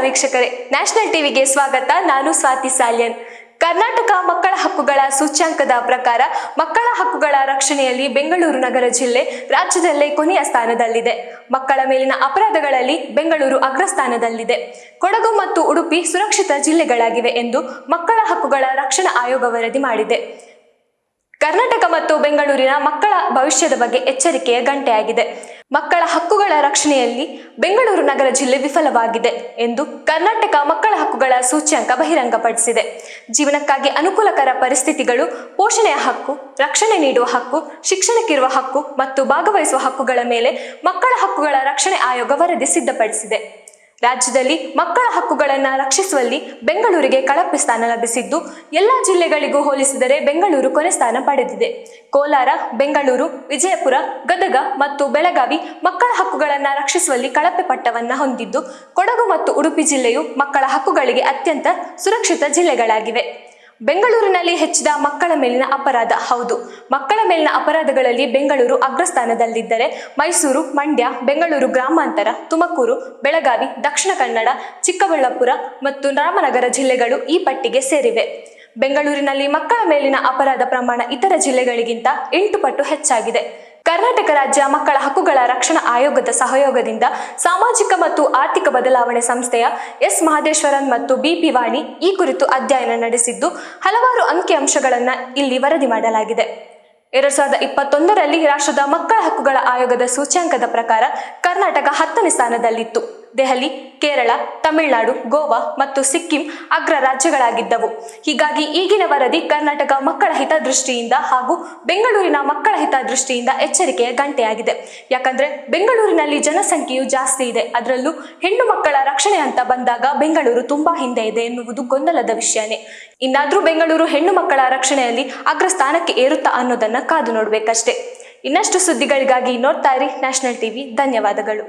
ವೀಕ್ಷಕರೇ, ನ್ಯಾಷನಲ್ ಟಿವಿಗೆ ಸ್ವಾಗತ. ನಾನು ಸ್ವಾತಿ ಸಾಲ್ಯನ್. ಕರ್ನಾಟಕ ಮಕ್ಕಳ ಹಕ್ಕುಗಳ ಸೂಚ್ಯಂಕದ ಪ್ರಕಾರ ಮಕ್ಕಳ ಹಕ್ಕುಗಳ ರಕ್ಷಣೆಯಲ್ಲಿ ಬೆಂಗಳೂರು ನಗರ ಜಿಲ್ಲೆ ರಾಜ್ಯದಲ್ಲೇ ಕೊನೆಯ ಸ್ಥಾನದಲ್ಲಿದೆ. ಮಕ್ಕಳ ಮೇಲಿನ ಅಪರಾಧಗಳಲ್ಲಿ ಬೆಂಗಳೂರು ಅಗ್ರಸ್ಥಾನದಲ್ಲಿದೆ. ಕೊಡಗು ಮತ್ತು ಉಡುಪಿ ಸುರಕ್ಷಿತ ಜಿಲ್ಲೆಗಳಾಗಿವೆ ಎಂದು ಮಕ್ಕಳ ಹಕ್ಕುಗಳ ರಕ್ಷಣಾ ಆಯೋಗ ವರದಿ ಮಾಡಿದೆ. ಕರ್ನಾಟಕ ಮತ್ತು ಬೆಂಗಳೂರಿನ ಮಕ್ಕಳ ಭವಿಷ್ಯದ ಬಗ್ಗೆ ಎಚ್ಚರಿಕೆಯ ಗಂಟೆಯಾಗಿದೆ. ಮಕ್ಕಳ ಹಕ್ಕುಗಳ ರಕ್ಷಣೆಯಲ್ಲಿ ಬೆಂಗಳೂರು ನಗರ ಜಿಲ್ಲೆ ವಿಫಲವಾಗಿದೆ ಎಂದು ಕರ್ನಾಟಕ ಮಕ್ಕಳ ಹಕ್ಕುಗಳ ಸೂಚ್ಯಂಕ ಬಹಿರಂಗಪಡಿಸಿದೆ. ಜೀವನಕ್ಕಾಗಿ ಅನುಕೂಲಕರ ಪರಿಸ್ಥಿತಿಗಳು, ಪೋಷಣೆಯ ಹಕ್ಕು, ರಕ್ಷಣೆ ನೀಡುವ ಹಕ್ಕು, ಶಿಕ್ಷಣಕ್ಕಿರುವ ಹಕ್ಕು ಮತ್ತು ಭಾಗವಹಿಸುವ ಹಕ್ಕುಗಳ ಮೇಲೆ ಮಕ್ಕಳ ಹಕ್ಕುಗಳ ರಕ್ಷಣೆ ಆಯೋಗ ವರದಿ ಸಿದ್ಧಪಡಿಸಿದೆ. ರಾಜ್ಯದಲ್ಲಿ ಮಕ್ಕಳ ಹಕ್ಕುಗಳನ್ನು ರಕ್ಷಿಸುವಲ್ಲಿ ಬೆಂಗಳೂರಿಗೆ ಕಳಪೆ ಸ್ಥಾನ ಲಭಿಸಿದ್ದು, ಎಲ್ಲ ಜಿಲ್ಲೆಗಳಿಗೂ ಹೋಲಿಸಿದರೆ ಬೆಂಗಳೂರು ಕೊನೆ ಸ್ಥಾನ ಪಡೆದಿದೆ. ಕೋಲಾರ, ಬೆಂಗಳೂರು, ವಿಜಯಪುರ, ಗದಗ ಮತ್ತು ಬೆಳಗಾವಿ ಮಕ್ಕಳ ಹಕ್ಕುಗಳನ್ನು ರಕ್ಷಿಸುವಲ್ಲಿ ಕಳಪೆ ಪಟ್ಟವನ್ನು ಹೊಂದಿದ್ದು, ಕೊಡಗು ಮತ್ತು ಉಡುಪಿ ಜಿಲ್ಲೆಯು ಮಕ್ಕಳ ಹಕ್ಕುಗಳಿಗೆ ಅತ್ಯಂತ ಸುರಕ್ಷಿತ ಜಿಲ್ಲೆಗಳಾಗಿವೆ. ಬೆಂಗಳೂರಿನಲ್ಲಿ ಹೆಚ್ಚಿದ ಮಕ್ಕಳ ಮೇಲಿನ ಅಪರಾಧ. ಹೌದು, ಮಕ್ಕಳ ಮೇಲಿನ ಅಪರಾಧಗಳಲ್ಲಿ ಬೆಂಗಳೂರು ಅಗ್ರಸ್ಥಾನದಲ್ಲಿದ್ದರೆ ಮೈಸೂರು, ಮಂಡ್ಯ, ಬೆಂಗಳೂರು ಗ್ರಾಮಾಂತರ, ತುಮಕೂರು, ಬೆಳಗಾವಿ, ದಕ್ಷಿಣ ಕನ್ನಡ, ಚಿಕ್ಕಬಳ್ಳಾಪುರ ಮತ್ತು ರಾಮನಗರ ಜಿಲ್ಲೆಗಳು ಈ ಪಟ್ಟಿಗೆ ಸೇರಿವೆ. ಬೆಂಗಳೂರಿನಲ್ಲಿ ಮಕ್ಕಳ ಮೇಲಿನ ಅಪರಾಧ ಪ್ರಮಾಣ ಇತರ ಜಿಲ್ಲೆಗಳಿಗಿಂತ 8 ಪಟ್ಟು ಹೆಚ್ಚಾಗಿದೆ. ಕರ್ನಾಟಕ ರಾಜ್ಯ ಮಕ್ಕಳ ಹಕ್ಕುಗಳ ರಕ್ಷಣಾ ಆಯೋಗದ ಸಹಯೋಗದಿಂದ ಸಾಮಾಜಿಕ ಮತ್ತು ಆರ್ಥಿಕ ಬದಲಾವಣೆ ಸಂಸ್ಥೆಯ ಎಸ್ ಮಹದೇಶ್ವರನ್ ಮತ್ತು ಬಿಪಿ ವಾಣಿ ಈ ಕುರಿತು ಅಧ್ಯಯನ ನಡೆಸಿದ್ದು, ಹಲವಾರು ಅಂಕಿಅಂಶಗಳನ್ನು ಇಲ್ಲಿ ವರದಿ ಮಾಡಲಾಗಿದೆ. 2021ರಲ್ಲಿ ರಾಷ್ಟ್ರದ ಮಕ್ಕಳ ಹಕ್ಕುಗಳ ಆಯೋಗದ ಸೂಚ್ಯಂಕದ ಪ್ರಕಾರ ಕರ್ನಾಟಕ 10ನೇ ಸ್ಥಾನದಲ್ಲಿತ್ತು. ದೆಹಲಿ, ಕೇರಳ, ತಮಿಳುನಾಡು, ಗೋವಾ ಮತ್ತು ಸಿಕ್ಕಿಂ ಅಗ್ರ ರಾಜ್ಯಗಳಾಗಿದ್ದವು. ಹೀಗಾಗಿ ಈಗಿನ ವರದಿ ಕರ್ನಾಟಕ ಮಕ್ಕಳ ಹಿತದೃಷ್ಟಿಯಿಂದ ಹಾಗೂ ಬೆಂಗಳೂರಿನ ಮಕ್ಕಳ ಹಿತದೃಷ್ಟಿಯಿಂದ ಎಚ್ಚರಿಕೆಯ ಗಂಟೆಯಾಗಿದೆ. ಯಾಕಂದ್ರೆ ಬೆಂಗಳೂರಿನಲ್ಲಿ ಜನಸಂಖ್ಯೆಯು ಜಾಸ್ತಿ ಇದೆ, ಅದರಲ್ಲೂ ಹೆಣ್ಣು ಮಕ್ಕಳ ರಕ್ಷಣೆ ಅಂತ ಬಂದಾಗ ಬೆಂಗಳೂರು ತುಂಬಾ ಹಿಂದೆ ಇದೆ ಎನ್ನುವುದು ಗೊಂದಲದ ವಿಷಯನೇ. ಇನ್ನಾದ್ರೂ ಬೆಂಗಳೂರು ಹೆಣ್ಣು ಮಕ್ಕಳ ರಕ್ಷಣೆಯಲ್ಲಿ ಅಗ್ರ ಸ್ಥಾನಕ್ಕೆ ಏರುತ್ತಾ ಅನ್ನೋದನ್ನ ಕಾದು ನೋಡ್ಬೇಕಷ್ಟೇ. ಇನ್ನಷ್ಟು ಸುದ್ದಿಗಳಿಗಾಗಿ ನೋಡ್ತಾ ಇರಿ ನ್ಯಾಷನಲ್ ಟಿವಿ. ಧನ್ಯವಾದಗಳು.